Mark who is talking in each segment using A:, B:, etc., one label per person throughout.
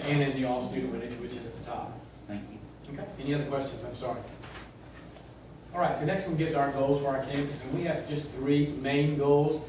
A: and in the all-student lineage, which is at the top.
B: Thank you.
A: Okay, any other questions? I'm sorry. All right, the next one gives our goals for our campus, and we have just 3 main goals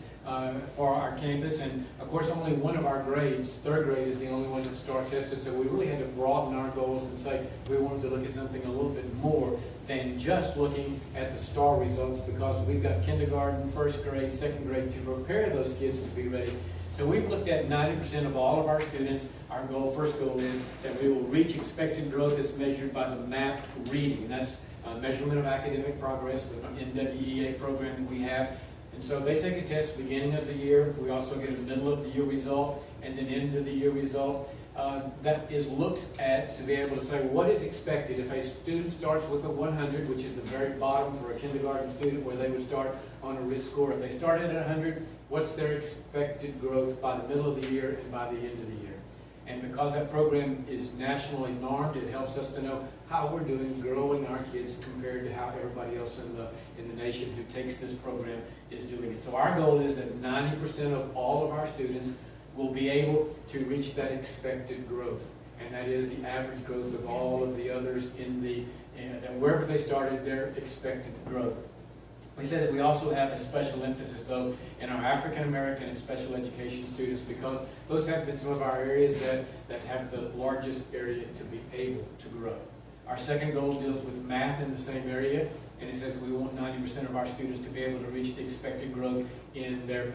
A: for our campus. And of course, only one of our grades, 3rd grade, is the only one that's STAR tested, so we really had to broaden our goals and say we wanted to look at something a little bit more than just looking at the STAR results, because we've got kindergarten, 1st grade, 2nd grade to prepare those kids to be ready. So we've looked at 90% of all of our students. Our goal, first goal, is that we will reach expected growth as measured by the MAP reading. And that's measurement of academic progress, the NWEA program that we have. And so they take a test beginning of the year. We also get a middle of the year result and an end of the year result. That is looked at to be able to say what is expected if a student starts with a 100, which is the very bottom for a kindergarten student, where they would start on a risk score. If they started at 100, what's their expected growth by the middle of the year and by the end of the year? And because that program is nationally normed, it helps us to know how we're doing growing our kids compared to how everybody else in the nation who takes this program is doing it. So our goal is that 90% of all of our students will be able to reach that expected growth. And that is the average growth of all of the others wherever they started their expected growth. We say that we also have a special emphasis, though, in our African American and special education students, because those have been some of our areas that have the largest area to be able to grow. Our second goal deals with math in the same area, and it says we want 90% of our students to be able to reach the expected growth in their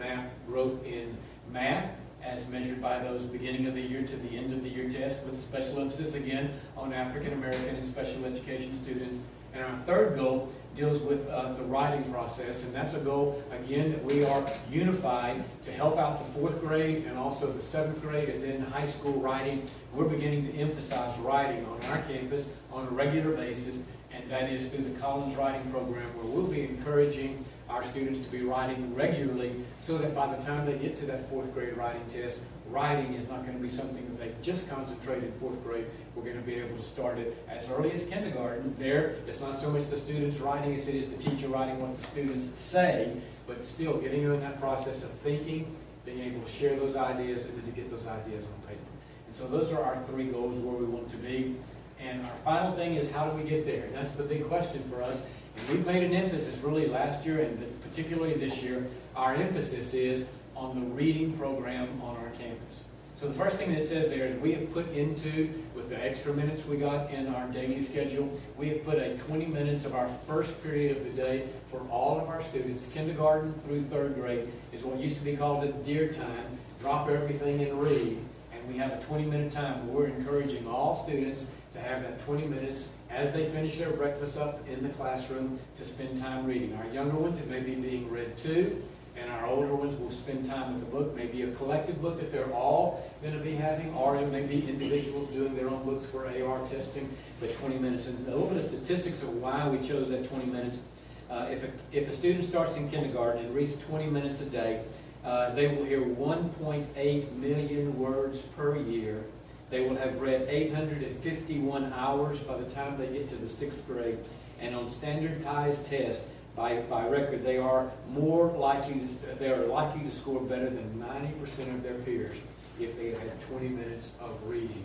A: growth in math, as measured by those beginning of the year to the end of the year test, with special emphasis again on African American and special education students. And our third goal deals with the writing process, and that's a goal, again, that we are unified to help out the 4th grade and also the 7th grade and then high school writing. We're beginning to emphasize writing on our campus on a regular basis, and that is through the Collins Writing Program, where we'll be encouraging our students to be writing regularly so that by the time they get to that 4th grade writing test, writing is not going to be something that they just concentrate in 4th grade. We're going to be able to start it as early as kindergarten. There, it's not so much the students writing as it is the teacher writing what the students say, but still getting them in that process of thinking, being able to share those ideas, and then to get those ideas on paper. And so those are our 3 goals where we want to be. And our final thing is, how do we get there? And that's the big question for us. And we've made an emphasis really last year and particularly this year. Our emphasis is on the reading program on our campus. So the first thing that it says there is we have put into, with the extra minutes we got in our daily schedule, we have put 20 minutes of our first period of the day for all of our students, kindergarten through 3rd grade, is what used to be called the deer time, drop everything and read. And we have a 20-minute time where we're encouraging all students to have that 20 minutes as they finish their breakfast up in the classroom to spend time reading. Our younger ones, it may be being read to, and our older ones will spend time with the book, maybe a collective book that they're all going to be having, or it may be individuals doing their own books for AR testing, but 20 minutes. And a little bit of statistics of why we chose that 20 minutes. If a student starts in kindergarten and reads 20 minutes a day, they will hear 1.8 million words per year. They will have read 851 hours by the time they get to the 6th grade. And on standardized tests, by record, they are likely to score better than 90% of their peers if they have had 20 minutes of reading.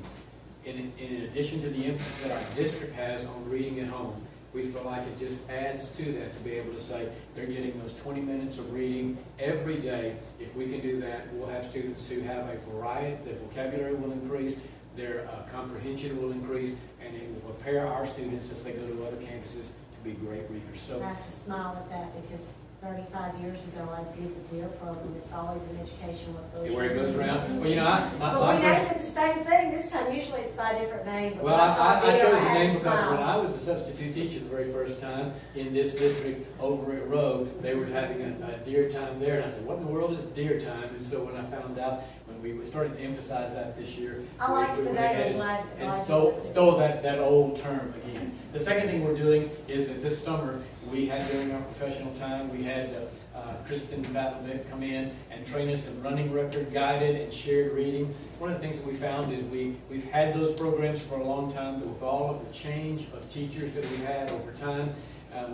A: In addition to the emphasis that our district has on reading at home, we feel like it just adds to that to be able to say they're getting those 20 minutes of reading every day. If we can do that, we'll have students who have a variety, their vocabulary will increase, their comprehension will increase, and it will prepare our students as they go to other campuses to be great readers. So
C: I have to smile at that because 35 years ago I did the DEAR program. It's always an education what goes
A: where it goes around. Well, you know,
C: but we named it the same thing this time. Usually it's by a different name. But
A: well, I chose the name because
C: smile.
A: when I was a substitute teacher the very first time in this district over at Rowe, they were having a deer time there, and I said, what in the world is deer time? And so when I found out, when we started to emphasize that this year,
C: I liked the name
A: and stole that old term again. The second thing we're doing is that this summer we had, during our professional time, we had Kristen Battlevik come in and train us in running record, guided, and shared reading. One of the things that we found is we've had those programs for a long time, but with all of the change of teachers that we've had over time,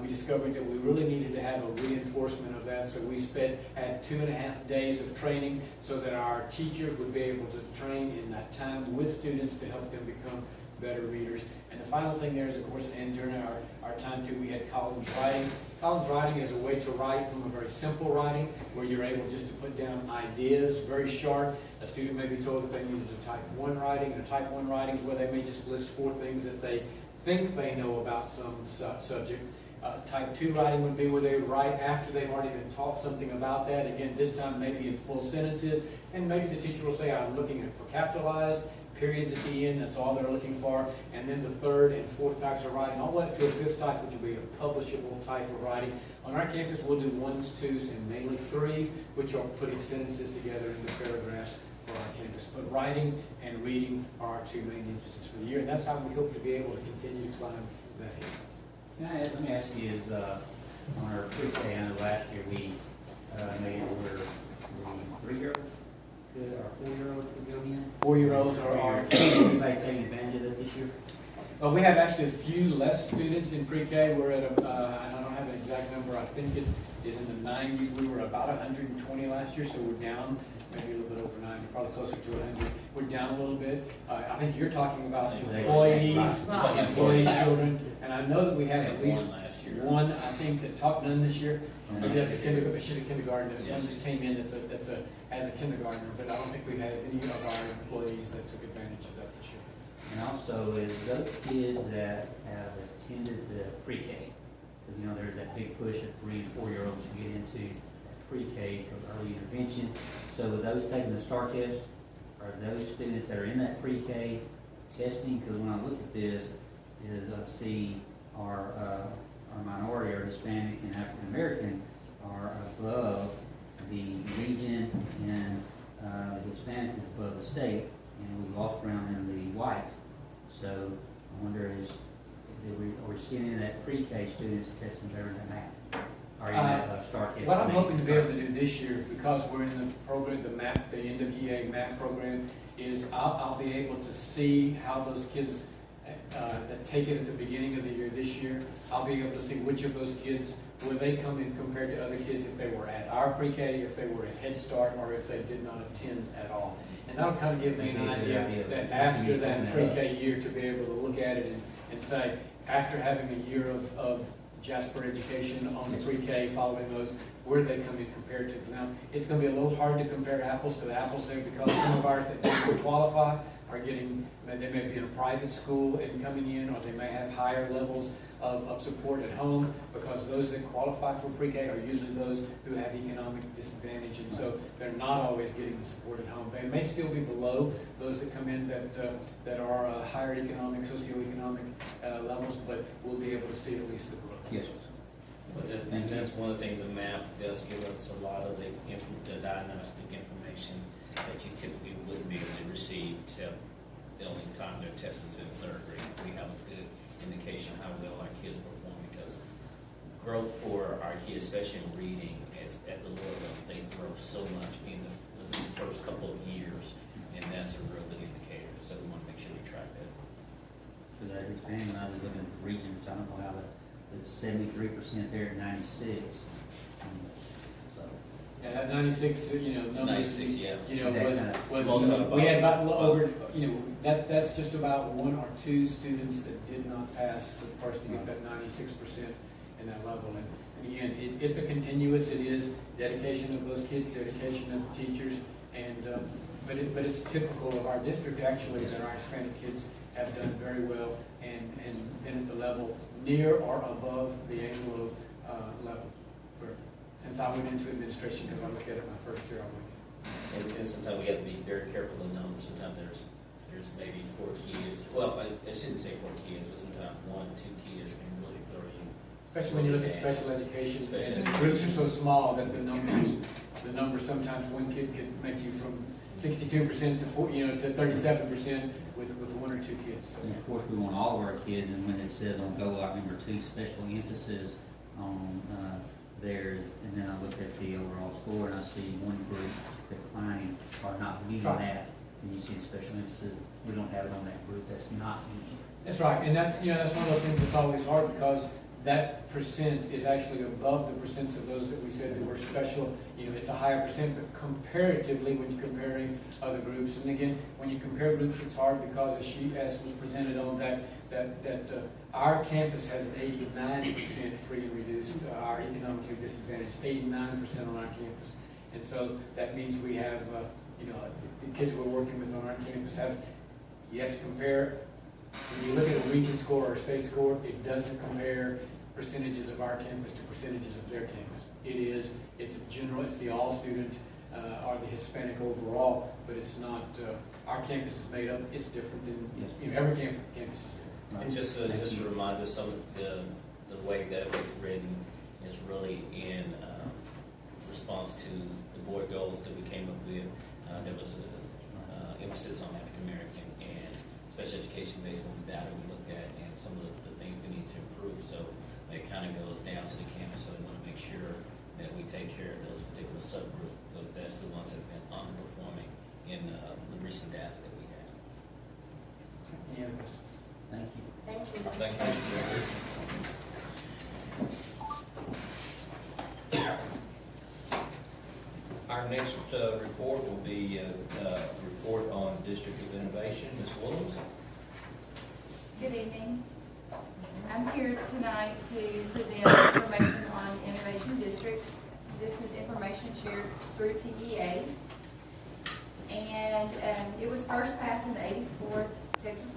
A: we discovered that we really needed to have a reinforcement of that, so we had 2.5 days of training so that our teachers would be able to train in that time with students to help them become better readers. And the final thing there is, of course, and during our time too, we had Collins writing. Collins writing is a way to write from a very simple writing where you're able just to put down ideas, very short. A student may be told that they needed to type 1 writing, and type 1 writing is where they may just list 4 things that they think they know about some subject. Type 2 writing would be where they would write after they've already been taught something about that. Again, this time maybe in full sentences, and maybe the teacher will say, I'm looking for capitalized, periods at the end, that's all they're looking for. And then the 3rd and 4th types of writing, all the way up to a 5th type, which will be a publishable type of writing. On our campus, we'll do 1s, 2s, and mainly 3s, which are putting sentences together into paragraphs for our campus. But writing and reading are our 2 main emphasis for the year, and that's how we hope to be able to continue to climb that hill.
B: Let me ask you, is on our pre-K, I know last year we made it where the 3-year-old or 4-year-old could go in?
A: 4-year-olds are
B: Anybody taking advantage of it this year?
A: well, we have actually a few less students in pre-K. We're at I don't have an exact number, I think it is in the 90s. We were about 120 last year, so we're down maybe a little bit over 90, probably closer to 100. We're down a little bit. I think you're talking about employees,
C: Right.
A: employees, children, and I know that we have at least one, I think, that taught none this year. Maybe that's a kindergarten, she's a kindergartner, one that came in as a kindergartner, but I don't think we've had any of our employees that took advantage of that this year.
B: And also, is those kids that have attended the pre-K, because you know there's that big push of 3 and 4-year-olds to get into pre-K for early intervention. So with those taking the STAR test, are those students that are in that pre-K testing? Because when I look at this, is I see our minority, our Hispanic and African American are above the region, and the Hispanic is above the state, and we walk around in the white. So I wonder are we seeing in that pre-K students testing better than that? Or in that STAR test?
A: What I'm hoping to be able to do this year, because we're in the program, the MAP, the NWEA MAP program, is I'll be able to see how those kids that take it at the beginning of the year this year, I'll be able to see which of those kids, will they come in compared to other kids if they were at our pre-K, if they were at Head Start, or if they did not attend at all. And that'll kind of give me an idea that after that pre-K year to be able to look at it and say, after having a year of Jasper education on the pre-K, following those, where do they come in compared to now? It's going to be a little hard to compare apples to apples there, because some of ours that didn't qualify are getting, they may be in a private school and coming in, or they may have higher levels of support at home, because those that qualify for pre-K are usually those who have economic disadvantage, and so they're not always getting the support at home. They may still be below those that come in that are higher economic, socioeconomic levels, but we'll be able to see at least the growth.
B: Yes.
D: But that's one of the things the map does give us a lot of the diagnostic information that you typically wouldn't be able to receive, except the only time they're tested is in 3rd grade. We have a good indication of how well our kids perform, because growth for our kids, especially in reading, is at the lower level, they grow so much in the first couple of years, and that's a real good indicator. So we want to make sure we track that.
B: For that Hispanic, when I was looking at the regions, I don't know how it's 73% there at 96. So.
A: Yeah, that 96, numbers,
D: 96, yeah.
A: was we had about over, that's just about 1 or 2 students that did not pass for us to get that 96% in that level. And again, it's a continuous, it is dedication of those kids, dedication of the teachers, and but it's typical of our district actually that our Hispanic kids have done very well and been at the level near or above the Anglo level. Since I went into administration, because I looked at it my first year I went in.
D: And sometimes we have to be very careful of numbers. Sometimes there's maybe 4 kids. Well, I shouldn't say 4 kids, but sometimes 1, 2 kids can really throw you.
A: Especially when you look at special education, and the groups are so small that the numbers sometimes one kid could make you from 62% to 37% with 1 or 2 kids. So.
B: And of course, we want all of our kids, and when it says on go like number 2, special emphasis on theirs, and then I look at the overall score and I see one group declining or not meeting that, and you see special emphasis, we don't have it on that group that's not meeting.
A: That's right, and that's one of those things that's always hard, because that percent is actually above the percents of those that we said that were special. You know, it's a higher percent, but comparatively, when you're comparing other groups, and again, when you compare groups, it's hard because as was presented on that our campus has an 89% free and reduced, our economically disadvantaged, 89% on our campus. And so that means we have, you know, the kids we're working with on our campus you have to compare. When you look at a region score or a state score, it doesn't compare percentages of our campus to percentages of their campus. It's a general, it's the all student or the Hispanic overall, but it's not, our campus is made up, it's different than, you know, every campus is different.
D: And just a reminder, some of the way that it was written is really in response to the board goals that we came up with. There was emphasis on African American and special education based on the data we looked at and some of the things we need to improve. So it kind of goes down to the campus, so we want to make sure that we take care of those particular subgroups, because that's the ones that have been underperforming in the recent data that we have.
A: Any other questions?
B: Thank you.
C: Thank you.
D: Thank you. Our next report will be a report on District of Innovation. Ms. Williams.
E: Good evening. I'm here tonight to present information on innovation districts. This is information shared through TEA. And it was first passed in the 84th Texas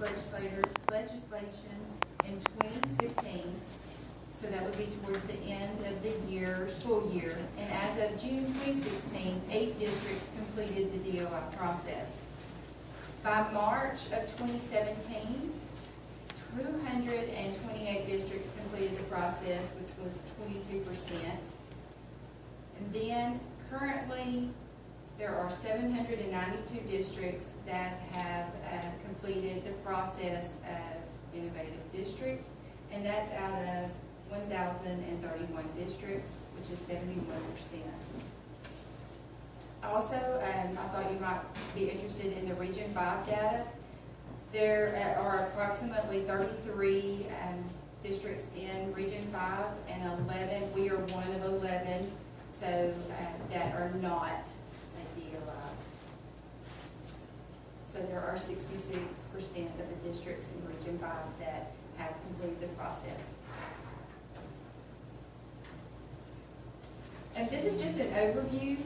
E: legislation in 2015. So that would be towards the end of the year, school year. And as of June 2016, 8 districts completed the DOI process. By March of 2017, 228 districts completed the process, which was 22%. And then currently, there are 792 districts that have completed the process of Innovative District, and that's out of 1,031 districts, which is 71%. Also, I thought you might be interested in the Region 5 data. There are approximately 33 districts in Region 5 and 11. We are one of 11, so that are not a DOI. So there are 66% of the districts in Region 5 that have completed the process. And this is just an overview,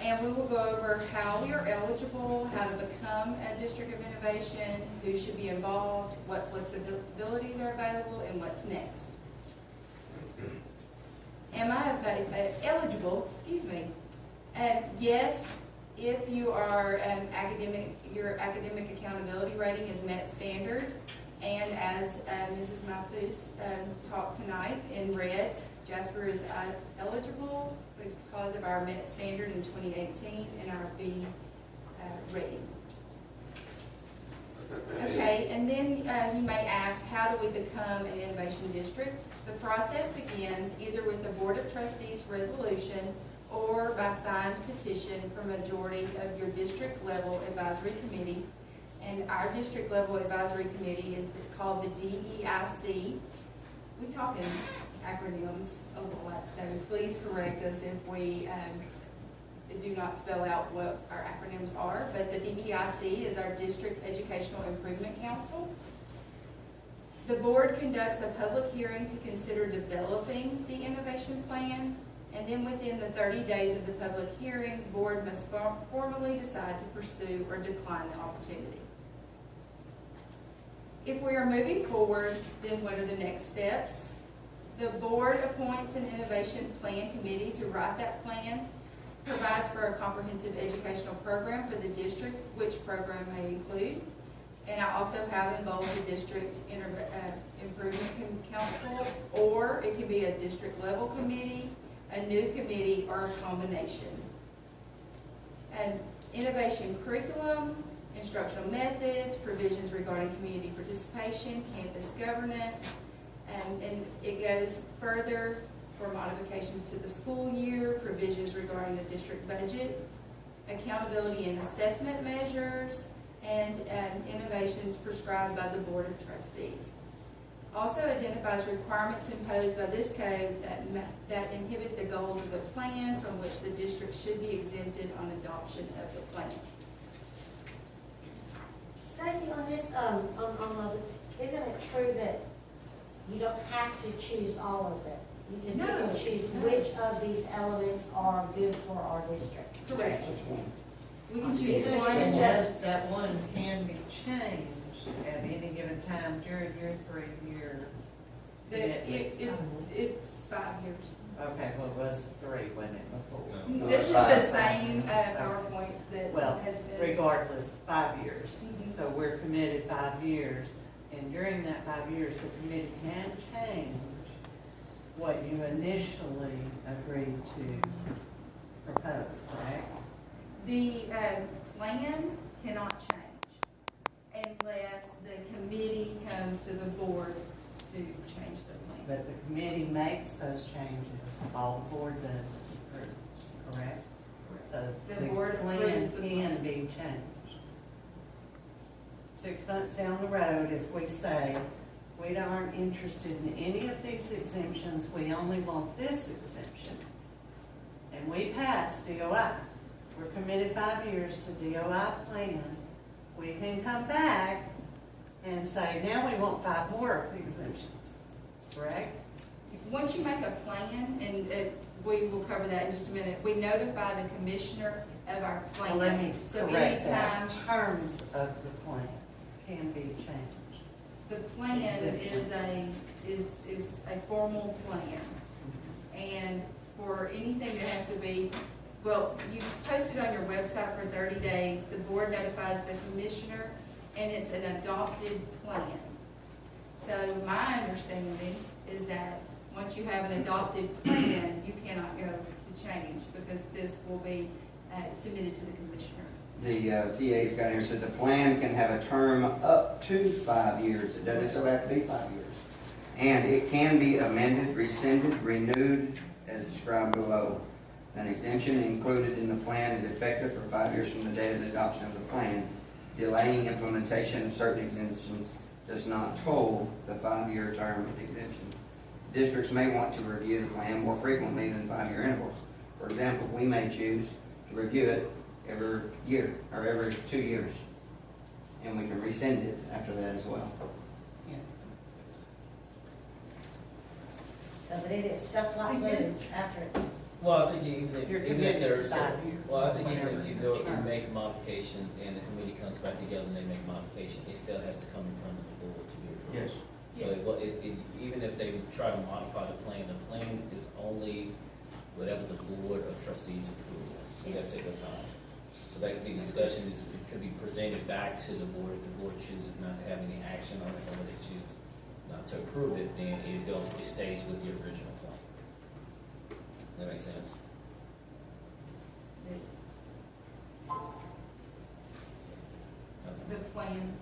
E: and we will go over how we are eligible, how to become a District of Innovation, who should be involved, what flexibilities are available, and what's next. Am I eligible? Excuse me. Yes, if you are your academic accountability rating is met standard, and as Mrs. Mahfouz talked tonight in red, Jasper is eligible because of our MET standard in 2018 and our B rating. Okay, and then you may ask, how do we become an innovation district? The process begins either with the Board of Trustees resolution or by signed petition from a majority of your district level advisory committee. And our district level advisory committee is called the DEIC. We talk in acronyms a lot, so please correct us if we do not spell out what our acronyms are. But the DEIC is our District Educational Improvement Council. The board conducts a public hearing to consider developing the innovation plan, and then within the 30 days of the public hearing, the board must formally decide to pursue or decline the opportunity. If we are moving forward, then what are the next steps? The board appoints an innovation plan committee to write that plan, provides for a comprehensive educational program for the district, which program may include. And I also have involved the district improvement council, or it can be a district level committee, a new committee, or a combination. And innovation curriculum, instructional methods, provisions regarding community participation, campus governance, and it goes further for modifications to the school year, provisions regarding the district budget, accountability and assessment measures, and innovations prescribed by the Board of Trustees. Also identifies requirements imposed by this code that inhibit the goals of the plan from which the district should be exempted on adoption of the plan.
C: Stacy, on this, isn't it true that you don't have to choose all of them? You can pick and
E: No,
C: choose
E: no.
C: which of these elements are good for our district.
E: Correct. We can choose
F: Even if
E: one.
F: it's just that one can be changed at any given time during your 3-year commitment.
E: It's 5 years.
F: Okay, well, it was 3, wasn't it, before?
E: This is the same PowerPoint that
F: Well,
E: has been.
F: regardless, 5 years.
E: Mhm.
F: So we're committed 5 years, and during that 5 years, the committee can change what you initially agreed to propose, correct?
E: The plan cannot change unless the committee comes to the board to change the plan.
F: But the committee makes those changes, all the board does is approve, correct? So
E: The board approves the
F: plan
E: plan.
F: can be changed. 6 months down the road, if we say, we aren't interested in any of these exemptions, we only want this exemption, and we pass DOI, we're committed 5 years to DOI plan, we can come back and say, now we want 5 more exemptions, correct?
E: Once you make a plan, and we will cover that in just a minute, we notify the commissioner of our plan.
F: Well, let me
E: So
F: correct
E: anytime
F: that. Terms of the plan can be changed.
E: the plan is a formal plan, and for anything that has to be, well, you post it on your website for 30 days, the board notifies the commissioner, and it's an adopted plan. So my understanding is that once you have an adopted plan, you cannot go to change, because this will be submitted to the commissioner.
G: The TA's got here, said the plan can have a term up to 5 years. It doesn't necessarily have to be 5 years. And it can be amended, rescinded, renewed, as described below. An exemption included in the plan is effective for 5 years from the date of the adoption of the plan. Delaying implementation of certain exemptions does not toll the 5-year term of the exemption. Districts may want to review the plan more frequently than 5-year intervals. For example, we may choose to review it every year, or every 2 years. And we can rescind it after that as well.
F: Yes.
C: So, but it is stuck like glue after it's,
D: Well, I think even
F: You're
D: if
F: committed to
D: there's,
F: 5 years.
D: well, I think even
F: Whatever
D: if you
F: the
D: go and
F: term.
D: make modifications and the committee comes back together and they make modification, it still has to come in front of the board to be approved. So
E: Yes.
D: even if they try to modify the plan is only whatever the board of trustees approve at that particular time. So that could be discussion, it could be presented back to the board. If the board chooses not to have any action on it, or they choose not to approve it, then it stays with the original plan. Does that make sense?
E: The plan.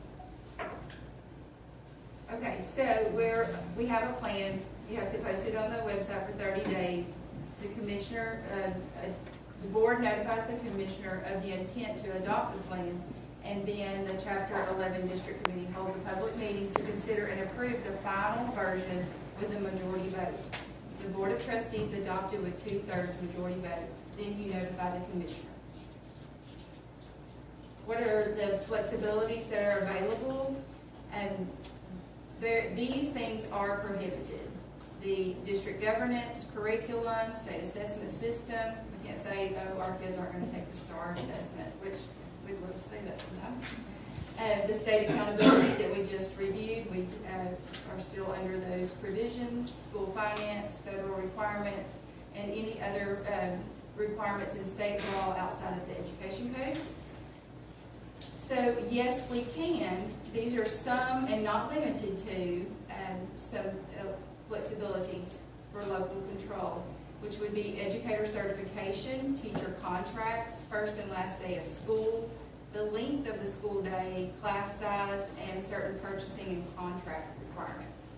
E: Okay, so we have a plan, you have to post it on the website for 30 days. The commissioner, the board notifies the commissioner of the intent to adopt the plan, and then the Chapter 11 District Committee holds a public meeting to consider and approve the final version with a majority vote. The Board of Trustees adopted with 2/3 majority vote, then you notify the commissioner. What are the flexibilities that are available? And these things are prohibited. The district governance, curriculum, state assessment system. We can't say, oh, our kids aren't going to take the STAR assessment, which we'd love to say that sometimes. The state accountability that we just reviewed, we are still under those provisions, school finance, federal requirements, and any other requirements in state law outside of the education code. So yes, we can. These are some, and not limited to, some flexibilities for local control, which would be educator certification, teacher contracts, first and last day of school, the length of the school day, class size, and certain purchasing and contract requirements.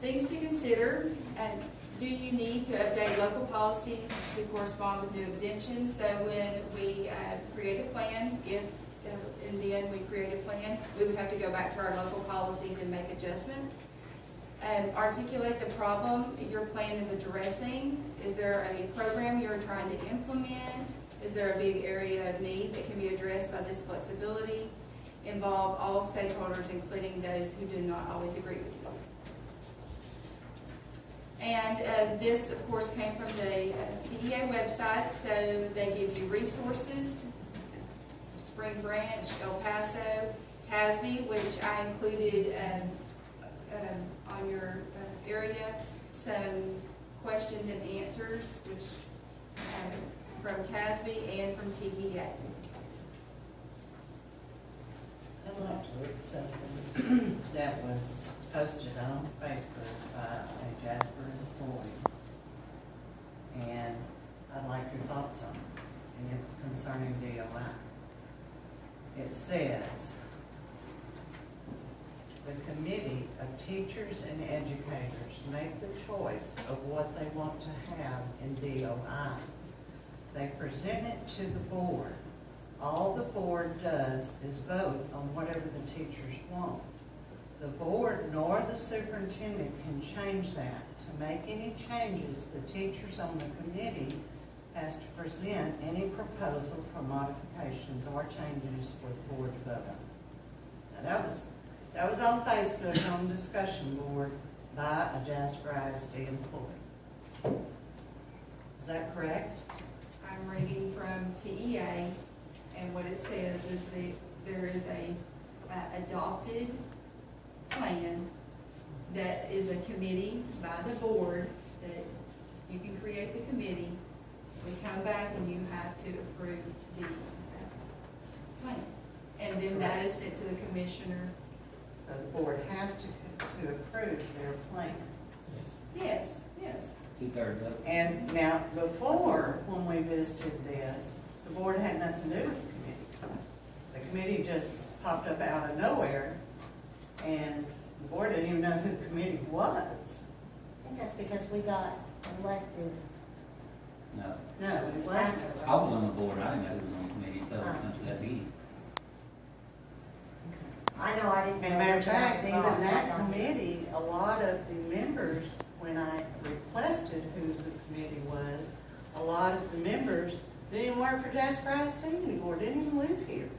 E: Things to consider. Do you need to update local policies to correspond with new exemptions? So when we create a plan, if and then we create a plan, we would have to go back to our local policies and make adjustments. Articulate the problem your plan is addressing. Is there a program you're trying to implement? Is there a big area of need that can be addressed by this flexibility? Involve all stakeholders, including those who do not always agree with you. And this, of course, came from the TDA website, so they give you resources, Spring Branch, El Paso, TASB, which I included on your area, some questions and answers, which from TASB and from TDA.
F: I'd like to read something that was posted on Facebook by a Jasper employee. And I'd like your thoughts on it. And it's concerning DOI. It says, the committee of teachers and educators make the choice of what they want to have in DOI. They present it to the board. All the board does is vote on whatever the teachers want. The board nor the superintendent can change that. To make any changes, the teachers on the committee has to present any proposal for modifications or changes for the board to vote on. Now that was on Facebook on the discussion board by a Jasper ISD employee. Is that correct?
E: I'm reading from TEA, and what it says is that there is a adopted plan that is a committee by the board, that you can create the committee. We come back and you have to approve the plan. And then that is sent to the commissioner.
F: The board has to approve their plan.
E: Yes, yes.
B: 2/3 vote.
F: And now, before, when we visited this, the board had nothing to do with the committee. The committee just popped up out of nowhere, and the board didn't even know who the committee was.
C: I think that's because we got elected.
B: No,
F: No, it wasn't.
B: I was on the board, I didn't know who was on the committee until I went to that meeting.
C: I know I didn't.
F: And matter of fact, even that committee, a lot of the members, when I requested who the committee was, a lot of the members didn't even work for Jasper ISD anymore, didn't even live here.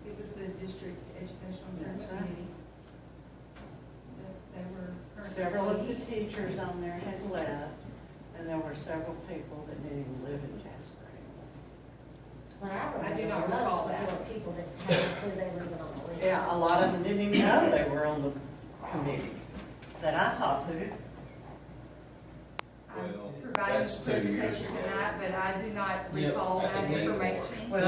E: It was the district educational
F: That's right.
E: committee. They were current
F: Several of the
E: employees.
F: teachers on there had left, and there were several people that didn't even live in Jasper anymore.
C: What I
E: I do
C: remember
E: not recall
C: most was
E: that.
C: there were people that had no clue they were even on the list.
F: Yeah, a lot of them didn't even know they were on the committee that I talked to.
E: I'm
H: Well,
E: providing
H: that's
E: the
H: 2 years
E: presentation
H: ago.
E: tonight, but I do not
D: Yeah,
E: recall
D: that's
E: that
D: a legal board.
E: information.
F: Well-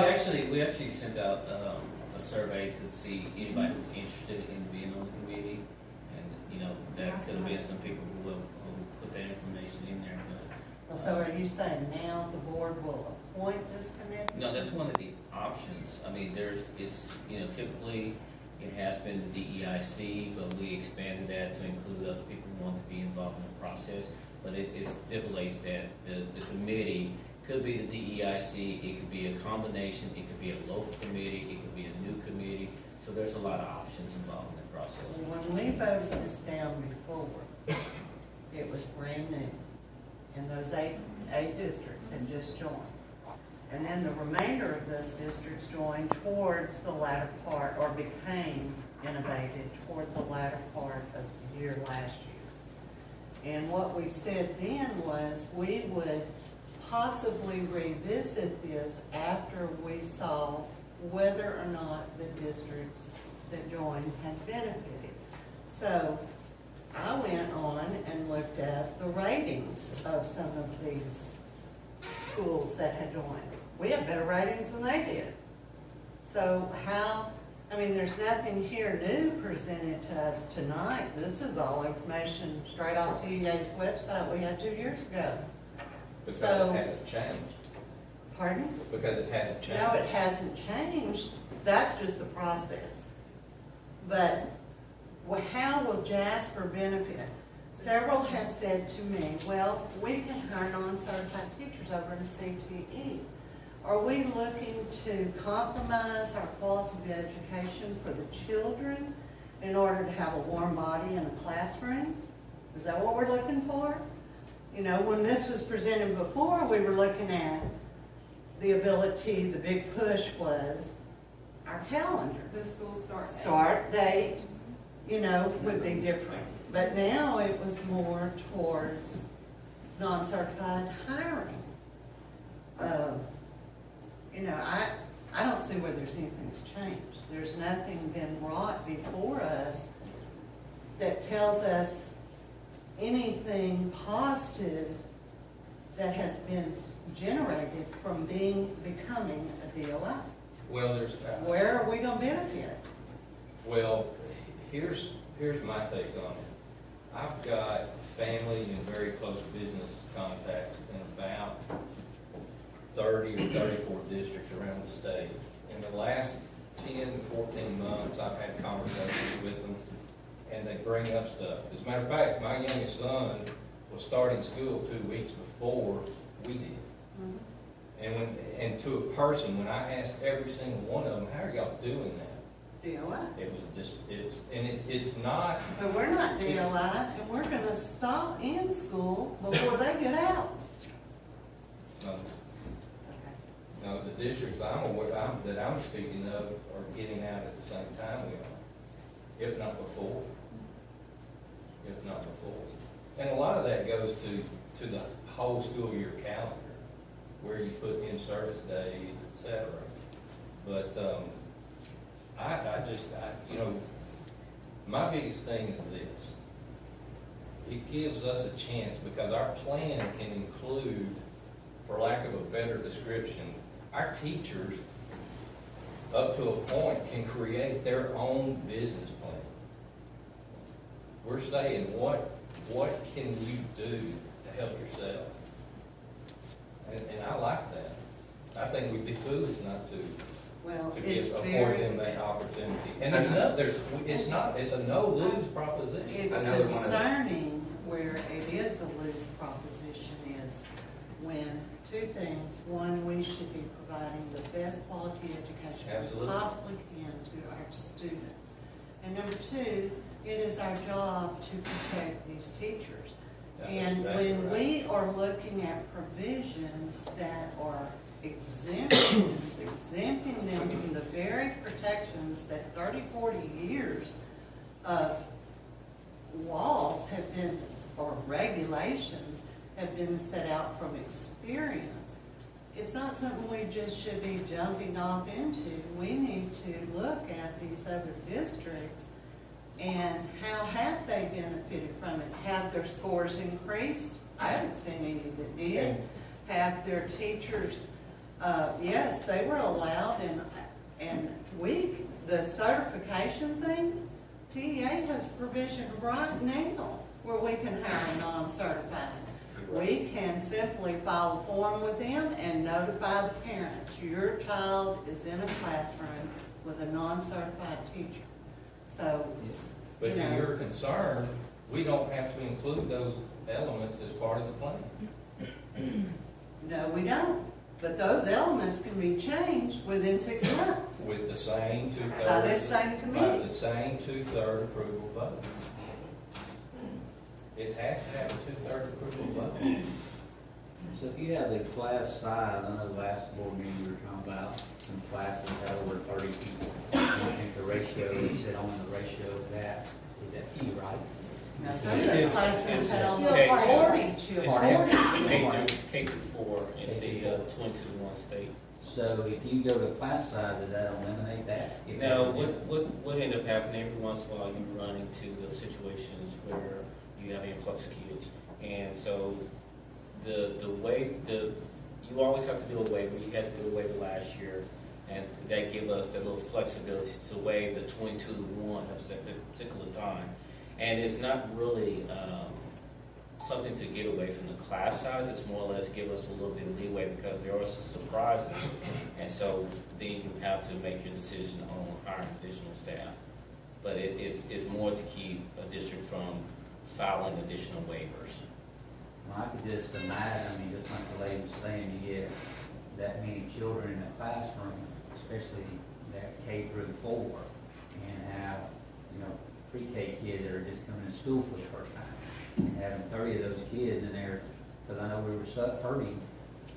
D: We actually sent out a survey to see anybody who's interested in being on the committee. And, you know, that could have been some people who put that information in there. But,
F: So are you saying now the board will appoint this committee?
D: no, that's one of the options. I mean, typically it has been the DEIC, but we expanded that to include other people who want to be involved in the process. But it stipulates that the committee could be the DEIC, it could be a combination, it could be a local committee, it could be a new committee. So there's a lot of options involved in the process.
F: When we voted this down before, it was brand new. And those eight districts had just joined. And then the remainder of those districts joined towards the latter part, or became innovative toward the latter part of the year last year. And what we said then was we would possibly revisit this after we saw whether or not the districts that joined had benefited. So I went on and looked at the ratings of some of these schools that had joined. We have better ratings than they did. So there's nothing here new presented to us tonight. This is all information straight off TEA's website we had 2 years ago.
H: Because
F: So-
H: it hasn't changed.
F: Pardon?
H: Because it hasn't changed.
F: No, it hasn't changed. That's just the process. But how will Jasper benefit? Several have said to me, well, we can hire non-certified teachers over in CTE. Are we looking to compromise our quality of education for the children in order to have a warm body in a classroom? Is that what we're looking for? You know, when this was presented before, we were looking at the ability, the big push was our calendar.
E: The school start date.
F: Start date, you know, would be different. But now it was more towards non-certified hiring. You know, I don't see where there's anything that's changed. There's nothing been brought before us that tells us anything positive that has been generated from becoming a DOI.
H: Well, there's,
F: Where are we gonna benefit?
H: well, here's my take on it. I've got family and very close business contacts in about 30 or 34 districts around the state. In the last 10 to 14 months, I've had conversations with them, and they bring up stuff. As a matter of fact, my youngest son was starting school 2 weeks before we did. And to a person, when I asked every single one of them, how are y'all doing that?
F: DOI.
H: It was just, it's not,
F: But we're not DOI, and we're gonna stop in school before they get out.
H: no, the districts that I'm speaking of are getting out at the same time we are, if not before. If not before. And a lot of that goes to the whole school year calendar, where you put in service days, et cetera. But, you know, my biggest thing is this. It gives us a chance, because our plan can include, for lack of a better description, our teachers, up to a point, can create their own business plan. We're saying, what can you do to help yourself? And I like that. I think we'd be foolish not to
F: Well,
H: afford them that opportunity. And it's a no-lose proposition.
F: It's
G: Another one of-
F: concerning where it is a lose proposition is when two things. One, we should be providing the best quality education we
H: Absolutely.
F: possibly can to our students. And number two, it is our job to protect these teachers. And
H: Exactly
F: when
H: right.
F: we are looking at provisions that are exemptions, exempting them from the very protections that 30, 40 years of laws have been, or regulations have been set out from experience, it's not something we just should be jumping off into. We need to look at these other districts and how have they benefited from it? Have their scores increased? I haven't seen any that did. Have their teachers, yes, they were allowed, and the certification thing, TEA has provision right now where we can hire a non-certified. We can simply file a form with them and notify the parents, your child is in a classroom with a non-certified teacher. So,
H: But to your concern, we don't have to include those elements as part of the plan.
F: no, we don't. But those elements can be changed within 6 months.
H: With the same two-thirds.
F: By this same
H: By
F: committee.
H: the same two-third approval vote. It has to have a two-third approval vote.
B: So if you have the class size, I know last board meeting we were talking about some classes had over 30 people. I think the ratio, you said only the ratio of that, is that few, right?
F: Now, some of those classrooms had almost
D: K-
F: 40
D: It's
F: children.
D: K through 4 instead of 20-to-1 state.
B: So if you go to class size, does that eliminate that? If
D: Now,
B: that-
D: what end up happening, every once in a while you run into the situations where you have an influx of kids. And so you always have to do a waiver. You had to do a waiver last year. And that give us that little flexibility to waive the 22-to-1 at that particular time. And it's not really something to get away from the class size. It's more or less give us a little bit of leeway because there are some surprises. And so then you have to make your decision on hiring additional staff. But it's more to keep a district from filing additional waivers.
B: Well, I could just imagine, I mean, just like the lady was saying, you get that many children in a classroom, especially that K through 4, and have, pre-K kids that are just coming to school for the first time, and having 30 of those kids in there, because I know we were hurting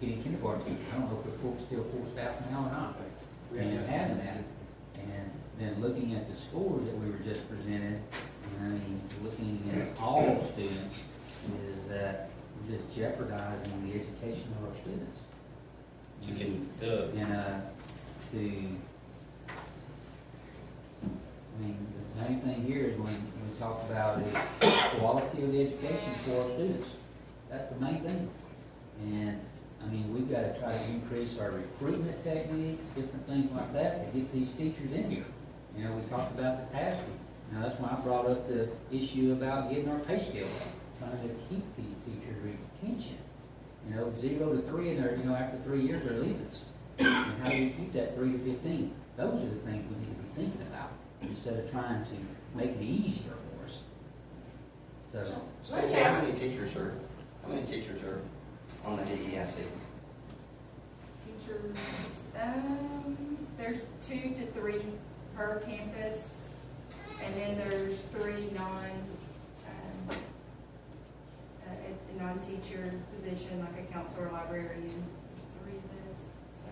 B: getting kindergarten teachers. I don't know if we're still full staff now or not, and having that, and then looking at the scores that we were just presented, I mean, looking at all students, is that we're just jeopardizing the education of our students.
D: You can,
B: The main thing here is when we talk about is quality of the education for our students. That's the main thing. And, we've got to try to increase our recruitment techniques, different things like that, to get these teachers in here. We talked about the tasking. Now, that's why I brought up the issue about getting our pay scale up, trying to keep these teachers' retention. 0 to 3, and they're, after 3 years, they're leaving us. And how do we keep that 3 to 15? Those are the things we need to be thinking about, instead of trying to make it easier for us. So,
G: Stacey, how many teachers are on the DEIC?
E: Teachers, there's 2 to 3 per campus, and then there's 3 non-teacher position, like a counselor, librarian. There's 3 of those, so.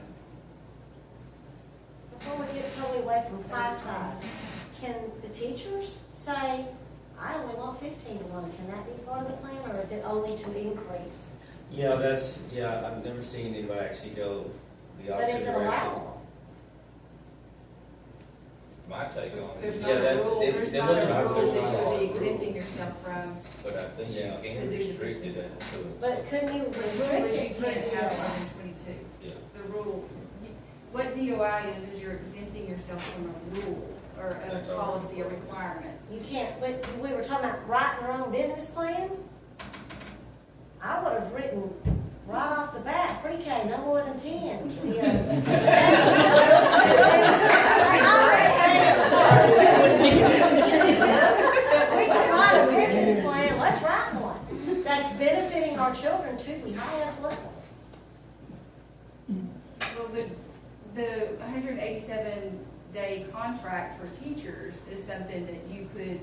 C: Before we get totally away from class size, can the teachers say, I only want 15 to 1, can that be part of the plan, or is it only to increase?
D: I've never seen anybody actually go the
C: But
D: opposite
C: is it
D: direction.
C: allowable?
H: My take on it.
E: There's
H: is-
E: not a rule, there's
D: there
E: not
D: wasn't
E: a
D: a-
E: rule
D: there's
E: that
D: not
E: you would
D: a
E: be
D: rule.
E: exempting yourself from.
H: But I think you
D: Yeah.
H: can
E: To do
H: restrict
E: the-
H: it to it.
C: But couldn't you
E: The rule
C: restrict
E: is you
C: it through
E: can't have more
C: DOI?
E: than 22.
D: Yeah.
E: The rule, what DOI is you're exempting yourself from a rule or a
H: That's all.
E: policy or requirement.
C: You can't, but we were talking about writing our own business plan. I would have written right off the bat, pre-K, no more than 10. If we can write a business plan, let's write one that's benefiting our children to the highest level.
E: Well, the 187-day contract for teachers is something that you could,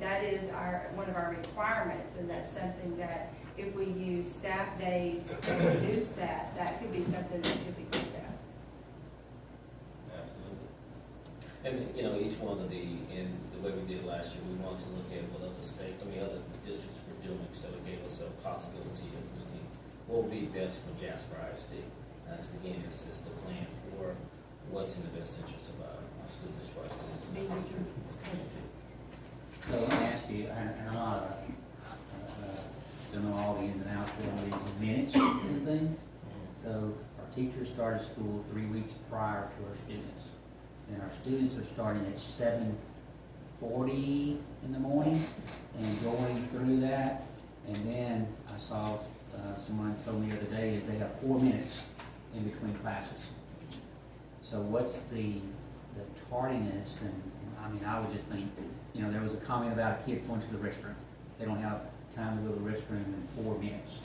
E: that is one of our requirements, and that's something that if we use staff days and reduce that, that could be something that could be looked at.
H: Absolutely.
D: And, each one of in the way we did last year, we wanted to look at what other other districts were doing, so it gave us a possibility of looking what would be best for Jasper ISD. Again, it's the plan for what's in the best interest of our school district, our students, and our teachers, and the community.
B: so let me ask you, and I'm not, don't know all the ins and outs of all these minutes and things. So our teachers started school 3 weeks prior to our students. And our students are starting at 7:40 in the morning and going through that. And then I saw, someone told me the other day is they have 4 minutes in between classes. So what's the tardiness? And I would just think, there was a comment about kids going to the restroom. They don't have time to go to the restroom in 4 minutes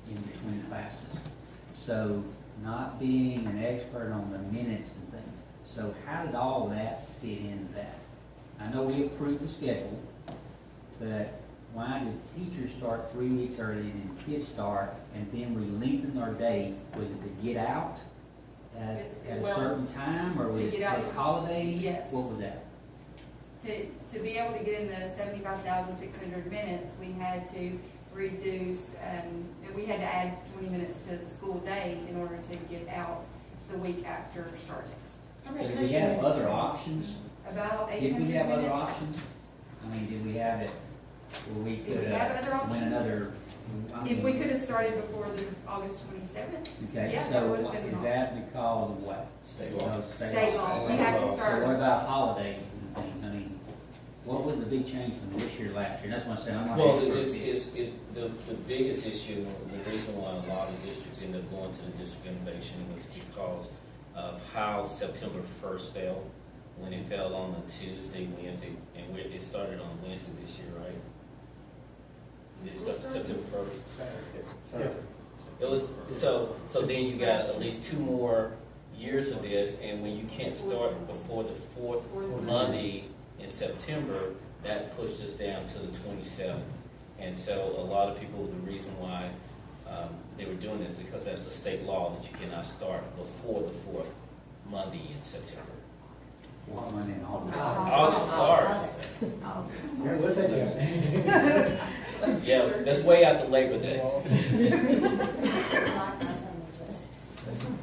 B: in between classes. So not being an expert on the minutes and things. So how did all that fit into that? I know we approved the schedule, but why did teachers start 3 weeks earlier than kids start, and then we lengthened our day? Was it to get out at a
E: Well,
B: certain time, or was
E: to
B: it
E: get out-
B: take holidays?
E: Yes.
B: What was that?
E: To be able to get in the 75,600 minutes, we had to reduce, we had to add 20 minutes to the school day in order to get out the week after start test.
C: How
B: So
C: many
B: did we
C: cushion
B: have
C: minutes?
B: other options?
E: About 800
B: Did
E: minutes.
B: we have other options? Did we have it where we
E: Did we
B: could
E: have other
B: win
E: options?
B: another?
E: If we could have started before the August 27th,
B: Okay,
E: yeah, that
B: so
E: would have been an
B: is that because of what?
D: State law.
B: Because
E: state law, we have to
B: So what
E: start,
B: about holidays and things? What was the big change from this year to last year? That's what I said, I'm not.
D: Well,
B: an expert.
D: the biggest issue, the reason why a lot of districts end up going to the district innovation was because of how September 1st fell, when it fell on a Tuesday, Wednesday, and it started on Wednesday this year, right? It started September 1st.
A: Yeah.
D: It was, so then you got at least 2 more years of this, and when you can't start before the fourth Monday in September, that pushed us down to the 27th. And so a lot of people, the reason why they were doing this is because that's a state law that you cannot start before the fourth Monday in September.
B: What money in August?
D: August, sorry.
A: What's that?
D: Yeah, that's way after Labor Day.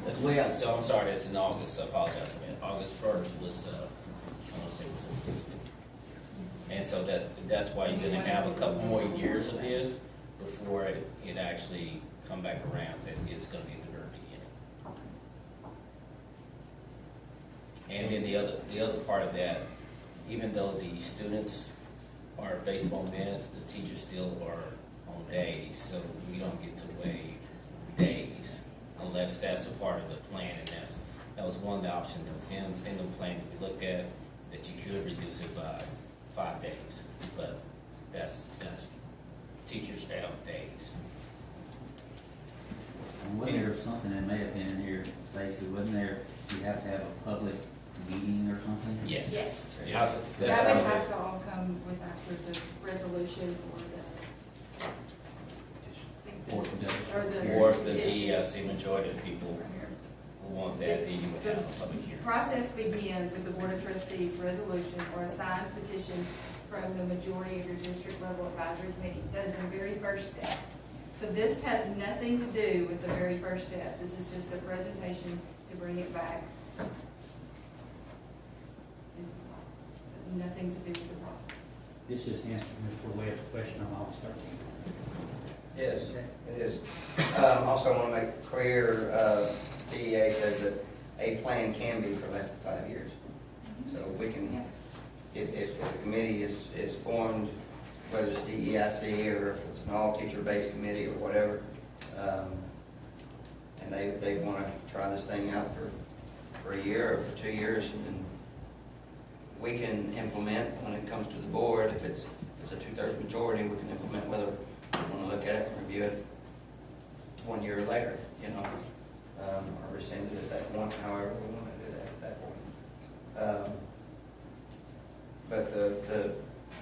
D: That's way out, so I'm sorry, that's in August, I apologize for that. August 1st was, I want to say it was a Tuesday. And so that's why you're gonna have a couple more years of this before it actually come back around, that it's gonna be at the very beginning. And then the other part of that, even though the students are based on minutes, the teachers still are on days, so we don't get to waive days unless that's a part of the plan, and that was one of the options that was in the plan that we looked at, that you could reduce it by 5 days, but that's teachers have days.
B: And wasn't there something that may have been in here, Stacy, wasn't there, you have to have a public meeting or something?
D: Yes.
E: Yes.
D: Yes.
E: That would
D: That's
E: have to all come with after the resolution
B: Or the-
E: or
D: Or
E: the
D: the
E: petition.
D: DEIC majority of people
E: Right here.
D: who want that, then you would have a public hearing.
E: Process begins with the Board of Trustees resolution or a signed petition from the majority of your district level advisory committee. That is the very first step. So this has nothing to do with the very first step. This is just a presentation to bring it back. Nothing to do with the process.
B: This just answers Mr. Webb's question on August 13th.
G: Yes, it is. Also want to make clear, DEA says that a plan can be for less than 5 years. So we can,
E: Yes.
G: if the committee is formed, whether it's DEIC or if it's an all-teacher-based committee or whatever, and they want to try this thing out for a year or for 2 years, and we can implement when it comes to the board. If it's a 2/3 majority, we can implement whether we want to look at it and review it 1 year later, or rescind it at that point, however we want to do that at that point. But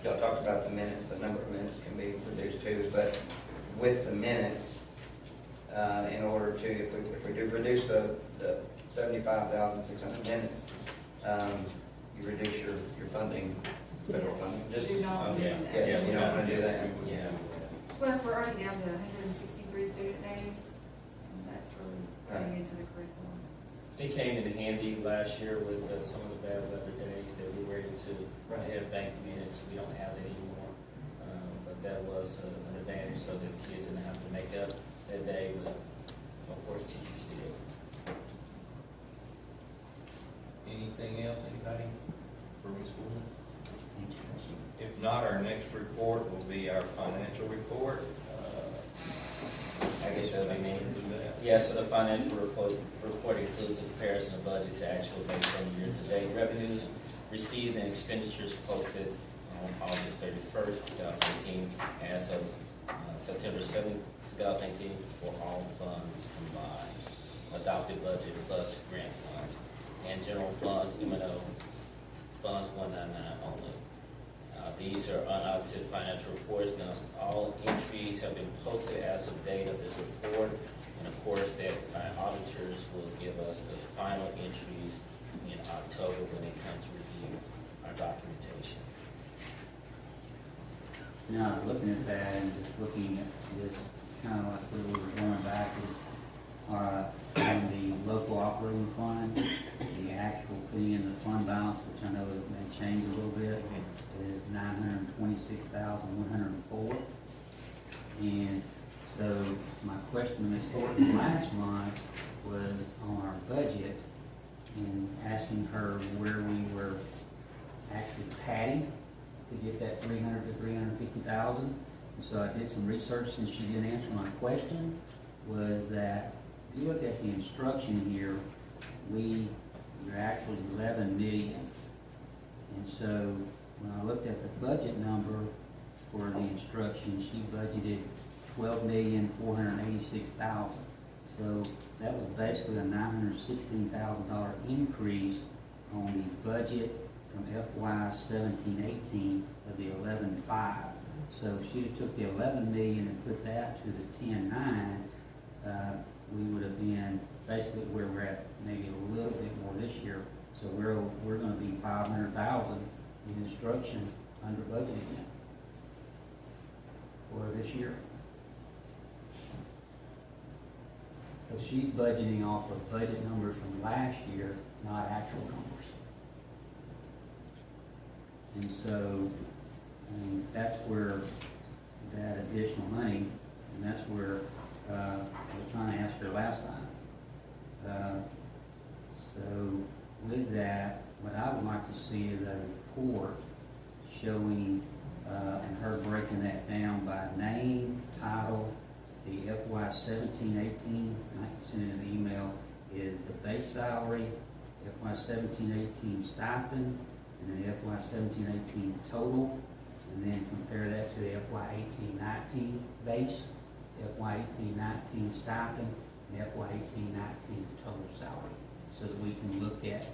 G: y'all talked about the minutes, the number of minutes can be reduced too, but with the minutes, in order to, if we do reduce the 75,600 minutes, you reduce your funding, federal
E: Yes.
G: funding. Just,
E: Do not
D: Oh,
E: do
D: yeah.
E: that.
G: yeah, you don't want to do that.
D: Yeah.
E: Plus, we're already down to 163 student days, and that's really going into the curriculum.
D: It came in handy last year with some of the bad weather days that we were able to have bank minutes. We don't have that anymore. But that was an advantage, so the kids didn't have to make up that day, but of course teachers did.
H: Anything else, anybody for Ms. Wood? If not, our next report will be our financial report.
D: I guess that'll be me.
H: Do that.
D: Yeah, so the financial report includes a comparison of budget to actual based on year-to-date revenues received and expenditures posted on August 31st, 2018, as of September 7th, 2018, for all funds combined. Adopted budget plus grant funds and general funds, M&O funds 199 only. These are unaudited financial reports. Now, all entries have been posted as of date of this report, and of course, that our auditors will give us the final entries in October when they come to review our documentation.
B: Now, looking at that and just looking at this, it's kind of like where we were going back is, on the local operating fund, the actual putting in the fund balance, which I know it may change a little bit, is $926,104. And so my question to Ms. Thornton last month was on our budget and asking her where we were actually padding to get that 300 to 350,000. And so I did some research since she didn't answer my question, was that if you look at the instruction here, we're actually 11 million. And so when I looked at the budget number for the instruction, she budgeted $12,486,000. So that was basically a $916,000 increase on the budget from FY 17-18 of the 11.5. So if she took the 11 million and put that to the 10.9, we would have been basically where we're at, maybe a little bit more this year. So we're gonna be 500,000 in instruction under budget again for this year. So she's budgeting off of budget numbers from last year, not actual numbers. And so, that's where that additional money, and that's where, I was trying to ask her last time. So with that, what I would like to see is a report showing, and her breaking that down by name, title, the FY 17-18, and I can send an email, is the base salary, FY 17-18 stipend, and then the FY 17-18 total, and then compare that to the FY 18-19 base, FY 18-19 stipend, and FY 18-19 total salary, so that we can look at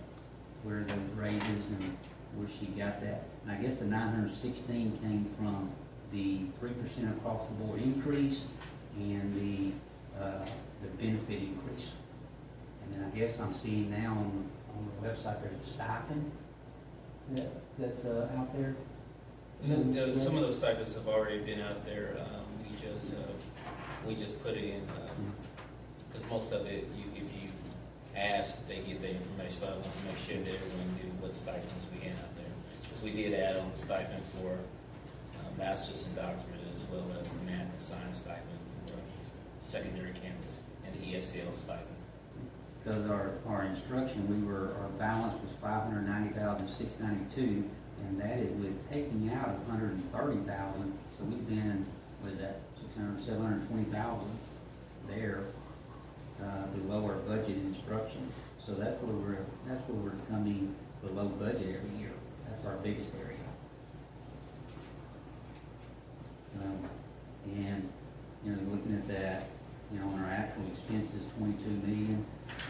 B: where the raises and where she got that. And I guess the 916 came from the 3% across the board increase and the benefit increase. And then I guess I'm seeing now on the website there's a stipend that's out there.
D: Some of those stipends have already been out there. We just put it in, because most of it, if you ask, they get the information, but I want to make sure that everyone knew what stipends we had out there. Because we did add on the stipend for masters and doctorate, as well as the math and science stipend for secondary campus and the ESL stipend.
B: Because our instruction, our balance was 590,692, and that is with taking out 130,000. So we've been, what is that, 720,000 there below our budget instruction. So that's where we're coming below budget every year. That's our biggest area. And looking at that, on our actual expenses, 22 million,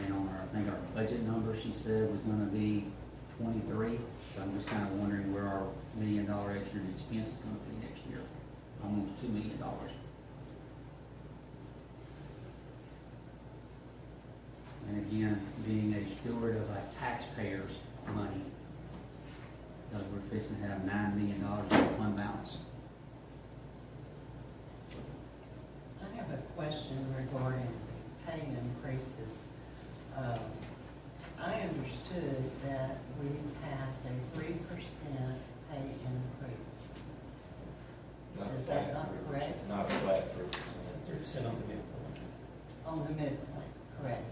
B: and on our, I think our budget number, she said, was going to be 23. So I'm just kind of wondering where our $1 million extra in expense is going to be next year. Almost $2 million. And again, being a steward of our taxpayers' money, because we're fixing to have $9 million in fund balance.
F: I have a question regarding pay increases. I understood that we passed a 3% pay increase. Is that not correct?
H: Not a flat 3%.
D: 3% on the midpoint.
F: On the midpoint, correct.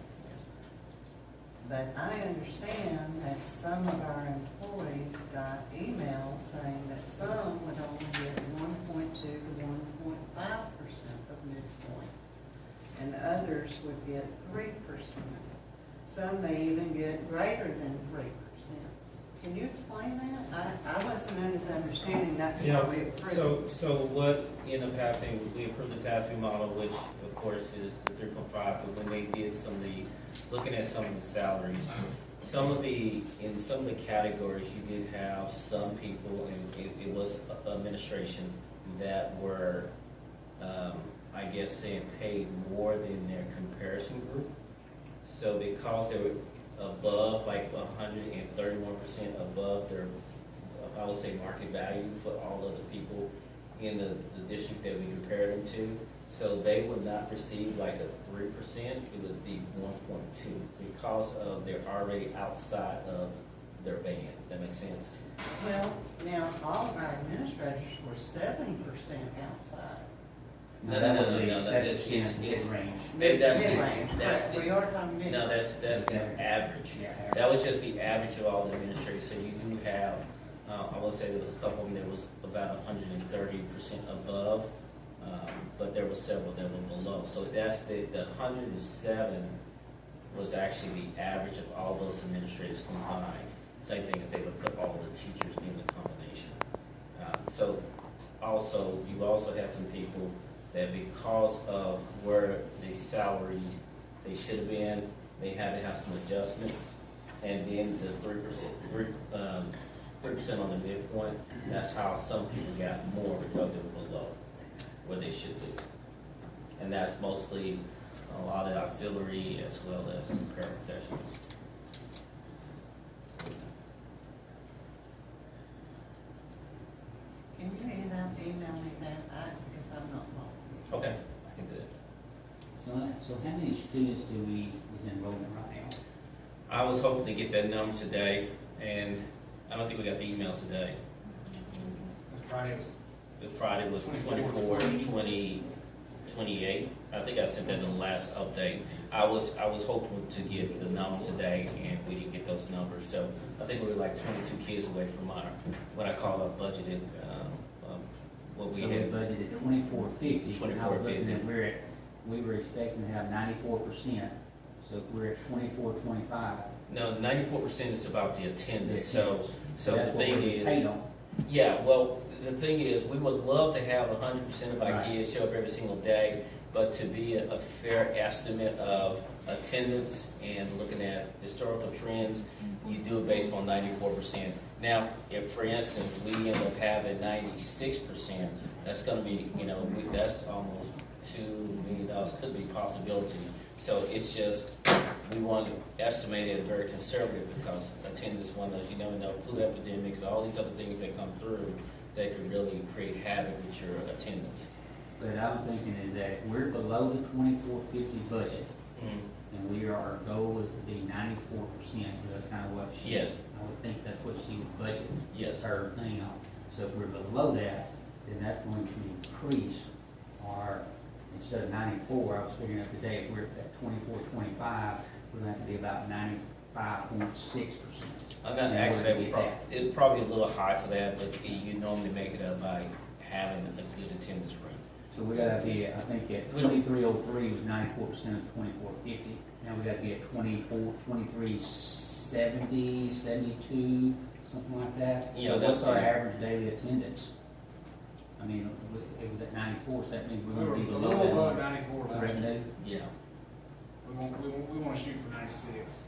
F: But I understand that some of our employees got emails saying that some would only get 1.2 to 1.5% of midpoint, and others would get 3%. Some may even get greater than 3%. Can you explain that? I wasn't under the understanding that's what we approved.
D: So what ended up happening, we approved the task model, which of course is the 3.5, but when they did looking at some of the salaries, in some of the categories, you did have some people, and it was administration, that were, I guess, saying paid more than their comparison group. So because they were above, like 131% above their, I would say, market value for all of the people in the district that we compared them to, so they would not receive like a 3%, it would be 1.2, because of they're already outside of their band. That makes sense?
F: Well, now, all of our administrators were 70% outside.
D: No,
B: That's
F: Mid-range, we are talking mid-range.
D: No, that's the average. That was just the average of all the administrators. So you do have, I will say there was a couple of them that was about 130% above, but there were several that were below. So that's the 107 was actually the average of all those administrators combined. Same thing if they would put all the teachers in the combination. So also, you also had some people that because of where the salaries, they should have been, they had to have some adjustments. And then the 3% on the midpoint, that's how some people got more because they were below where they should be. And that's mostly a lot of auxiliary as well as some paraprofessionals.
F: Can you email me that? Because I'm not involved.
D: Okay, I can do it.
B: So how many students is enrollment right now?
D: I was hoping to get that number today, and I don't think we got the email today.
A: Friday was
D: The Friday was 24, 20, 28. I think I sent that in the last update. I was hoping to get the numbers today, and we didn't get those numbers. So I think we were like 22 kids away from what I call our budgeted, what we
B: So we
D: had.
B: budgeted 2450. And I was looking
D: 2450.
B: at we were expecting to have 94%, so we're at 2425.
D: No, 94% is about the attendance. So the
B: That's what
D: thing
B: we paid
D: is,
B: on.
D: yeah, well, the thing is, we would love to have 100% of our
B: Right.
D: kids show up every single day, but to be a fair estimate of attendance and looking at historical trends, you do it based on 94%. Now, if, for instance, we end up having 96%, that's gonna be, that's almost $2 million, could be a possibility. So it's just, we want to estimate it very conservative because attendance, one of those, you never know, flu epidemics, all these other things that come through that could really create havoc with your attendance.
B: But I'm thinking is that if we're below the 2450 budget, and our goal is to be 94%, so that's kind of what she.
D: Yes.
B: I would think that's what she would budget.
D: Yes.
B: Her thing on. So if we're below that, then that's going to increase our, instead of 94, I was figuring out today, if we're at 2425, we're going to have to be about 95.6%.
D: I'm not, actually, it'd probably be a little high for that, but you normally make it up by having a good attendance rate.
B: So we gotta be, I think at
D: We don't-
B: 2303 was 94% of 2450. Now we gotta be at 2370, 72, something like that.
D: Yeah,
B: So
D: that's
B: what's our
D: the-
B: average daily attendance? I mean, it was at 94, so that means
I: We
B: we're
I: were
B: gonna be
I: a
B: below
I: little above
B: that
I: 94
B: on
I: last year.
B: revenue.
D: Yeah.
I: We want to shoot for 96.